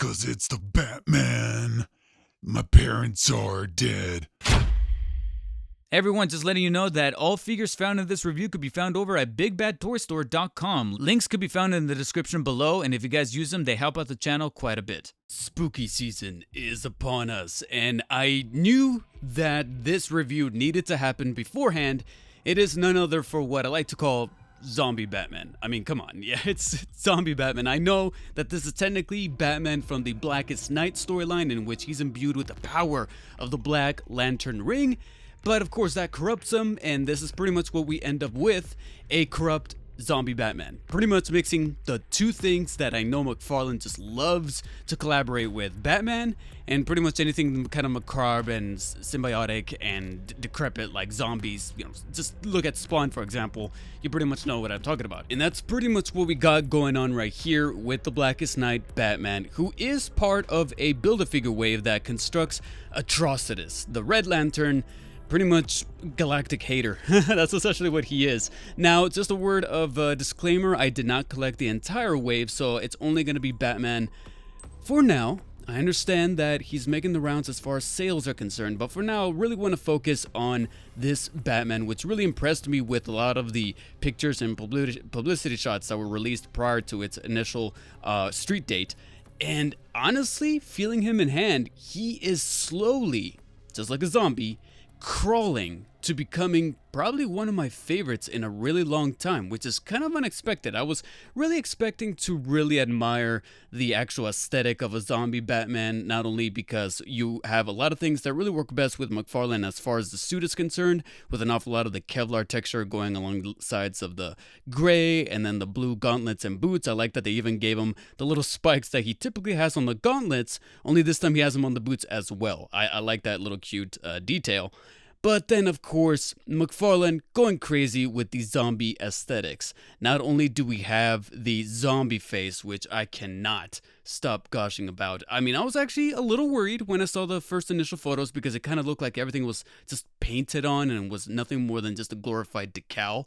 'cause it's the Batman. My parents are dead. Hey everyone, just letting you know that all figures found in this review could be found over at BigBadToyStore.com. Links could be found in the description below, and if you guys use them, they help out the channel quite a bit. Spooky season is upon us, and I knew that this review needed to happen beforehand. It is none other for what I like to call Zombie Batman. I mean, come on, yeah, it's Zombie Batman. I know that this is technically Batman from the Blackest Night storyline, in which he's imbued with the power of the Black Lantern ring. But of course that corrupts him, and this is pretty much what we end up with, a corrupt zombie Batman. Pretty much mixing the two things that I know McFarlane just loves to collaborate with, Batman and pretty much anything kind of macabre and symbiotic and decrepit like zombies. You know, just look at Spawn, for example. You pretty much know what I'm talking about. And that's pretty much what we got going on right here with the Blackest Night Batman, who is part of a Build-A-Figure wave that constructs Atrocitus, the Red Lantern, pretty much galactic hater. That's essentially what he is. Now, just a word of disclaimer, I did not collect the entire wave, so it's only going to be Batman for now. I understand that he's making the rounds as far as sales are concerned, but for now, I really want to focus on this Batman, which really impressed me with a lot of the pictures and publicity shots that were released prior to its initial street date. And honestly, feeling him in hand, he is slowly, just like a zombie, crawling to becoming probably one of my favorites in a really long time, which is kind of unexpected. I was really expecting to really admire the actual aesthetic of a zombie Batman, not only because you have a lot of things that really work best with McFarlane as far as the suit is concerned, with an awful lot of the Kevlar texture going along the sides of the gray and then the blue gauntlets and boots. I like that they even gave him the little spikes that he typically has on the gauntlets, only this time he has them on the boots as well. I like that little cute detail. But then, of course, McFarlane going crazy with the zombie aesthetics. Not only do we have the zombie face, which I cannot stop gushing about. I mean, I was actually a little worried when I saw the first initial photos because it kind of looked like everything was just painted on and was nothing more than just a glorified decal.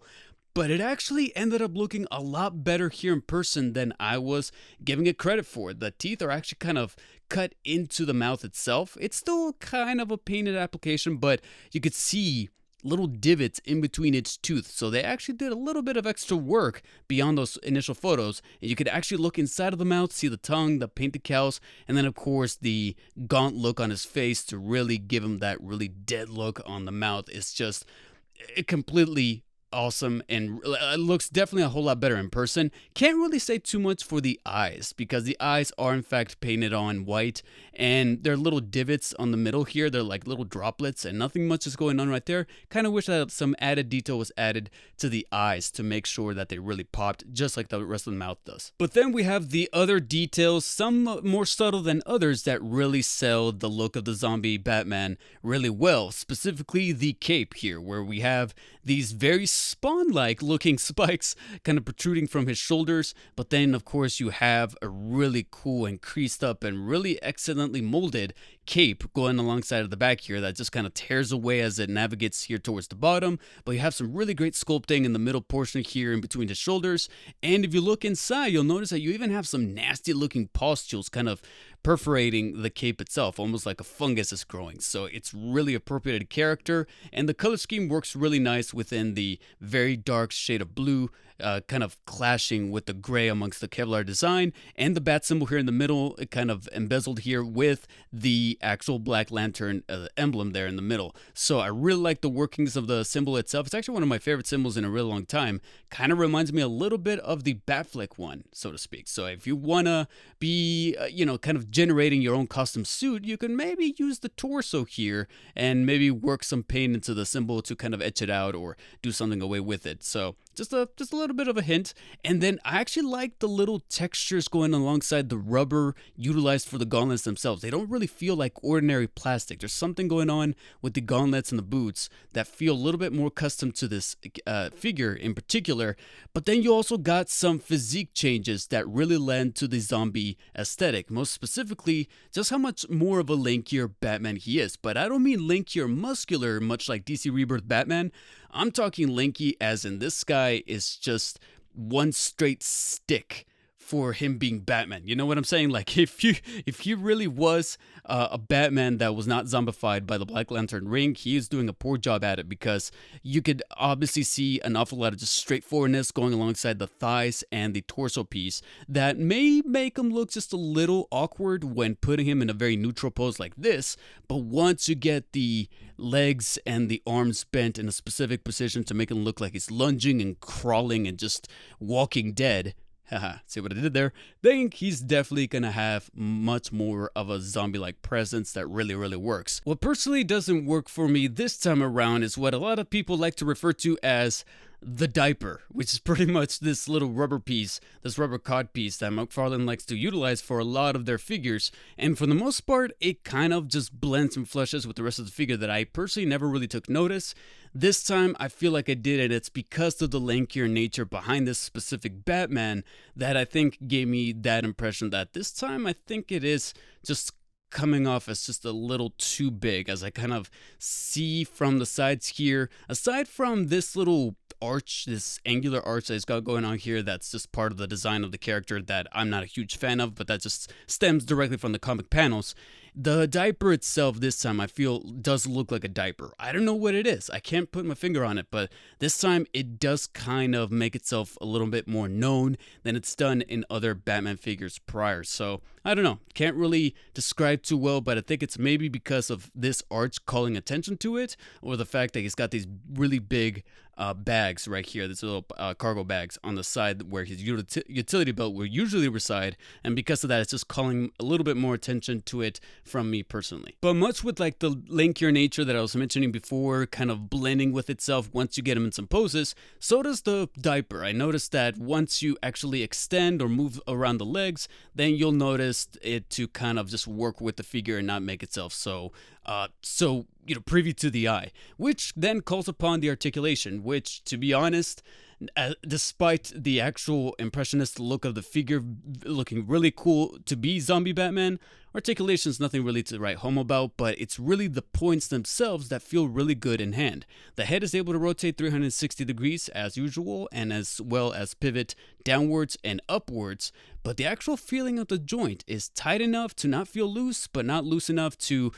But it actually ended up looking a lot better here in person than I was giving it credit for. The teeth are actually kind of cut into the mouth itself. It's still kind of a painted application, but you could see little divots in between its tooth. So they actually did a little bit of extra work beyond those initial photos. And you could actually look inside of the mouth, see the tongue, the paint decals, and then of course the gaunt look on his face to really give him that really dead look on the mouth. It's just completely awesome, and it looks definitely a whole lot better in person. Can't really say too much for the eyes because the eyes are in fact painted on white, and there are little divots on the middle here. They're like little droplets, and nothing much is going on right there. Kind of wish that some added detail was added to the eyes to make sure that they really popped just like the rest of the mouth does. But then we have the other details, some more subtle than others, that really sell the look of the zombie Batman really well. Specifically the cape here, where we have these very Spawn-like looking spikes kind of protruding from his shoulders, but then of course you have a really cool and creased up and really excellently molded cape going alongside of the back here that just kind of tears away as it navigates here towards the bottom. But you have some really great sculpting in the middle portion here in between his shoulders, and if you look inside you'll notice that you even have some nasty looking pustules kind of perforating the cape itself, almost like a fungus is growing. So it's really appropriated character, and the color scheme works really nice within the very dark shade of blue, kind of clashing with the gray amongst the Kevlar design, and the bat symbol here in the middle, kind of embezzled here with the actual Black Lantern emblem there in the middle. So I really like the workings of the symbol itself. It's actually one of my favorite symbols in a really long time. Kind of reminds me a little bit of the Batfleck one, so to speak. So if you want to be, kind of generating your own custom suit, you can maybe use the torso here and maybe work some paint into the symbol to kind of etch it out or do something away with it. So just a little bit of a hint. And then I actually like the little textures going alongside the rubber utilized for the gauntlets themselves. They don't really feel like ordinary plastic. There's something going on with the gauntlets and the boots that feel a little bit more custom to this figure in particular. But then you also got some physique changes that really lend to the zombie aesthetic. Most specifically, just how much more of a lankier Batman he is. But I don't mean lankier muscular, much like DC Rebirth Batman. I'm talking lanky as in this guy is just one straight stick for him being Batman. You know what I'm saying? Like if he really was a Batman that was not zombified by the Black Lantern ring, he is doing a poor job at it, because you could obviously see an awful lot of just straightforwardness going alongside the thighs and the torso piece that may make him look just a little awkward when putting him in a very neutral pose like this. But once you get the legs and the arms bent in a specific position to make him look like he's lunging and crawling and just walking dead, haha, see what I did there? Think he's definitely gonna have much more of a zombie-like presence that really works. What personally doesn't work for me this time around is what a lot of people like to refer to as the diaper, which is pretty much this little rubber piece, this rubber cod piece that McFarlane likes to utilize for a lot of their figures, and for the most part, it kind of just blends and flushes with the rest of the figure that I personally never really took notice. This time, I feel like I did, and it's because of the lankier nature behind this specific Batman that I think gave me that impression that this time I think it is just coming off as just a little too big, as I kind of see from the sides here, aside from this little arch, this angular arch that he's got going on here, that's just part of the design of the character that I'm not a huge fan of, but that just stems directly from the comic panels. The diaper itself this time I feel does look like a diaper. I don't know what it is. I can't put my finger on it, but this time it does kind of make itself a little bit more known than it's done in other Batman figures prior. So I don't know. Can't really describe too well, but I think it's maybe because of this arch calling attention to it, or the fact that he's got these really big bags right here, these little cargo bags on the side where his utility belt will usually reside, and because of that, it's just calling a little bit more attention to it from me personally. But much with like the lankier nature that I was mentioning before, kind of blending with itself once you get him in some poses, so does the diaper. I noticed that once you actually extend or move around the legs, then you'll notice it to kind of just work with the figure and not make itself so privy to the eye, which then calls upon the articulation, which, to be honest, despite the actual impressionist look of the figure looking really cool to be zombie Batman, articulation is nothing really to write home about, but it's really the points themselves that feel really good in hand. The head is able to rotate 360 degrees as usual, and as well as pivot downwards and upwards, but the actual feeling of the joint is tight enough to not feel loose, but not loose enough to,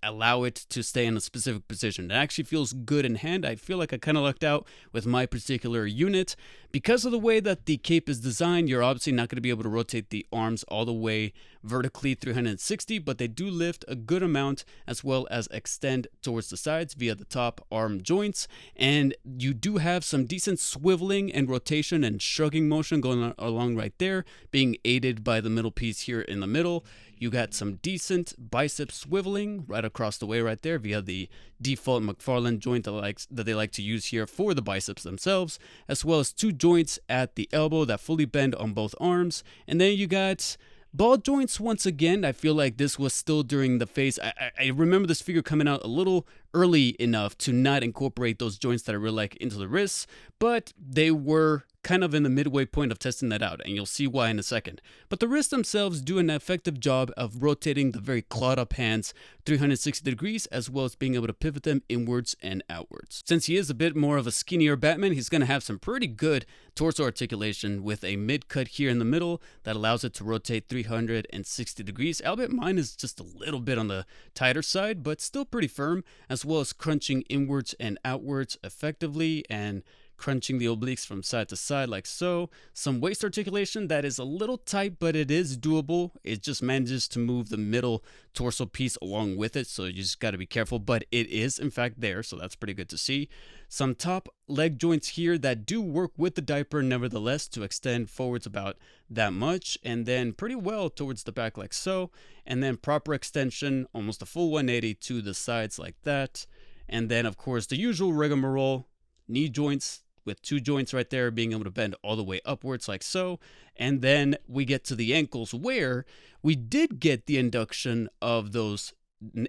allow it to stay in a specific position. It actually feels good in hand. I feel like I kind of lucked out with my particular unit. Because of the way that the cape is designed, you're obviously not going to be able to rotate the arms all the way vertically 360, but they do lift a good amount as well as extend towards the sides via the top arm joints, and you do have some decent swiveling and rotation and shrugging motion going along right there, being aided by the middle piece here in the middle. You got some decent bicep swiveling right across the way right there via the default McFarlane joint that they like to use here for the biceps themselves, as well as two joints at the elbow that fully bend on both arms. And then you got ball joints once again. I feel like this was still during the phase. I remember this figure coming out a little early enough to not incorporate those joints that I really like into the wrists, but they were kind of in the midway point of testing that out, and you'll see why in a second. But the wrists themselves do an effective job of rotating the very clawed up hands 360 degrees, as well as being able to pivot them inwards and outwards. Since he is a bit more of a skinnier Batman, he's going to have some pretty good torso articulation with a mid-cut here in the middle that allows it to rotate 360 degrees, albeit mine is just a little bit on the tighter side, but still pretty firm, as well as crunching inwards and outwards effectively, and crunching the obliques from side to side like so. Some waist articulation that is a little tight, but it is doable. It just manages to move the middle torso piece along with it, so you just got to be careful, but it is in fact there, so that's pretty good to see. Some top leg joints here that do work with the diaper nevertheless to extend forwards about that much, and then pretty well towards the back like so, and then proper extension, almost a full 180 to the sides like that. And then of course the usual rigmarole, knee joints with two joints right there being able to bend all the way upwards like so. And then we get to the ankles, where we did get the induction of those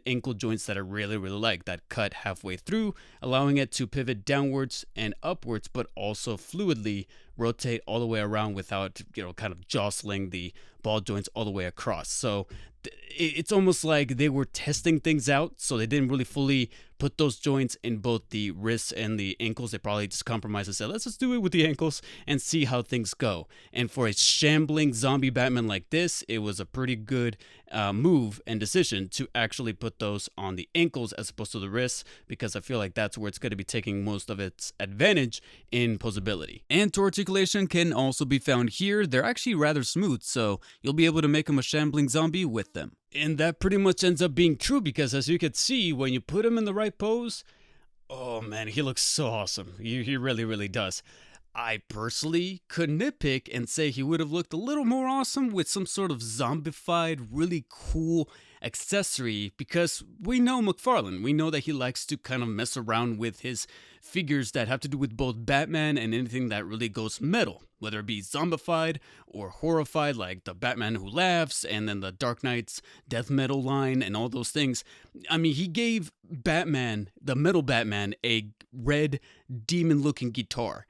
ankle joints that I really like, that cut halfway through, allowing it to pivot downwards and upwards, but also fluidly rotate all the way around without, kind of jostling the ball joints all the way across. So it's almost like they were testing things out, so they didn't really fully put those joints in both the wrists and the ankles. They probably just compromised and said, let's just do it with the ankles and see how things go. And for a shambling zombie Batman like this, it was a pretty good move and decision to actually put those on the ankles as opposed to the wrists, because I feel like that's where it's going to be taking most of its advantage in posability. And toe articulation can also be found here. They're actually rather smooth, so you'll be able to make him a shambling zombie with them. And that pretty much ends up being true, because as you can see, when you put him in the right pose, oh man, he looks so awesome. He really, really does. I personally could nitpick and say he would have looked a little more awesome with some sort of zombified, really cool accessory, because we know McFarlane. We know that he likes to kind of mess around with his figures that have to do with both Batman and anything that really goes metal, whether it be zombified or horrified, like the Batman Who Laughs and then the Dark Knight's death metal line and all those things. I mean, he gave Batman, the metal Batman, a red demon-looking guitar.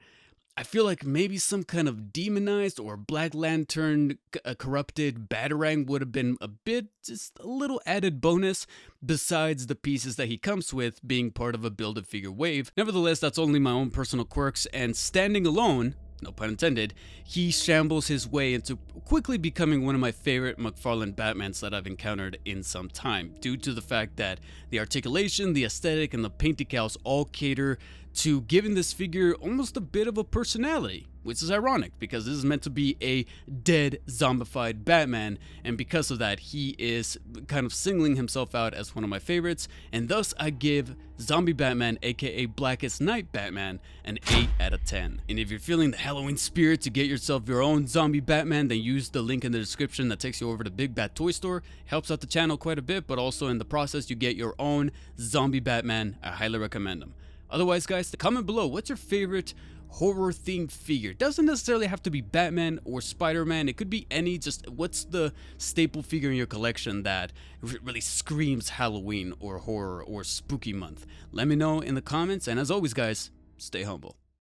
I feel like maybe some kind of demonized or Black Lantern corrupted Batarang would have been a bit, just a little added bonus, besides the pieces that he comes with being part of a Build-A-Figure wave. Nevertheless, that's only my own personal quirks, and standing alone, no pun intended, he shambles his way into quickly becoming one of my favorite McFarlane Batmans that I've encountered in some time, due to the fact that the articulation, the aesthetic, and the paint decals all cater to giving this figure almost a bit of a personality, which is ironic because this is meant to be a dead, zombified Batman, and because of that, he is kind of singling himself out as one of my favorites, and thus I give Zombie Batman, aka Blackest Night Batman, an 8 out of 10. And if you're feeling the Halloween spirit to get yourself your own Zombie Batman, then use the link in the description that takes you over to Big Bat Toy Store. Helps out the channel quite a bit, but also in the process you get your own Zombie Batman. I highly recommend them. Otherwise, guys, comment below, what's your favorite horror-themed figure? Doesn't necessarily have to be Batman or Spider-Man. It could be any, just what's the staple figure in your collection that really screams Halloween or horror or spooky month? Let me know in the comments, and as always, guys, stay humble.